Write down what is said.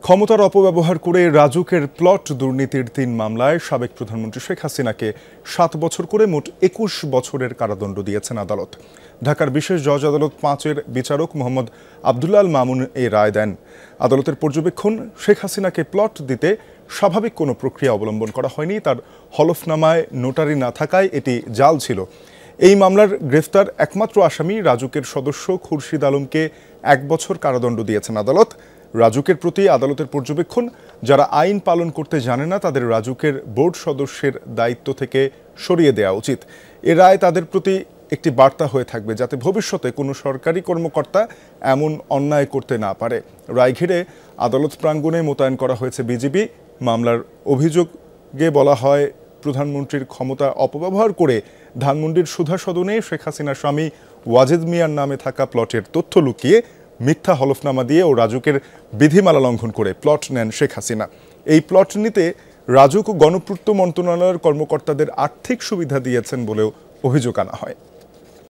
ক্ষমতার অপব্যবহার করে রাজুকের প্লট দুর্নীতির ৩ মামলায় সাবেক প্রধানমন্ত্রী শেখ হাসিনাকে ৭ বছর করে মোট ২১ বছরের কারাদণ্ড দিয়েছেন আদালত। ঢাকার বিশেষ জজ আদালত ৫-এর বিচারক মোহাম্মদ আবদুল্লাহ আল মামুন এই রায় দেন। আদালতের পর্যবেক্ষণ, শেখ হাসিনাকে প্লট দিতে স্বাভাবিক কোনো প্রক্রিয়া অবলম্বন করা হয়নি। তার হলফনামায় নোটারি না থাকায় এটি জাল ছিল। এই মামলার গ্রেফতার একমাত্র আসামি রাজুকের সদস্য খুরশিদ আলমকে ১ বছর কারাদণ্ড দিয়েছেন আদালত। রাজুকের প্রতি আদালতের পর্যবেক্ষণ, যারা আইন পালন করতে জানে না তাদের রাজুকের বোর্ড সদস্যের দায়িত্ব থেকে সরিয়ে দেওয়া উচিত। এ রায় তাদের প্রতি একটি বার্তা হয়ে থাকবে, যাতে ভবিষ্যতে কোনো সরকারি কর্মকর্তা এমন অন্যায় করতে না পারে। রায় ঘিরে আদালত প্রাঙ্গণে মোতায়েন করা হয়েছে বিজিবি। মামলার অভিযোগে বলা হয়, প্রধানমন্ত্রীর ক্ষমতা অপব্যবহার করে ধানমন্ডির সুধা সদনে শেখ হাসিনার স্বামী ওয়াজেদ মিয়ার নামে থাকা প্লটের তথ্য লুকিয়ে মিথ্যা হলফনামা দিয়ে ও রাজুকের বিধিমালা লঙ্ঘন করে প্লট নেন শেখ হাসিনা। এই প্লট নিতে রাজুক ও গণপূর্ত মন্ত্রণালয়ের কর্মকর্তাদের আর্থিক সুবিধা দিয়েছেন বলেও অভিযোগ আনা হয়।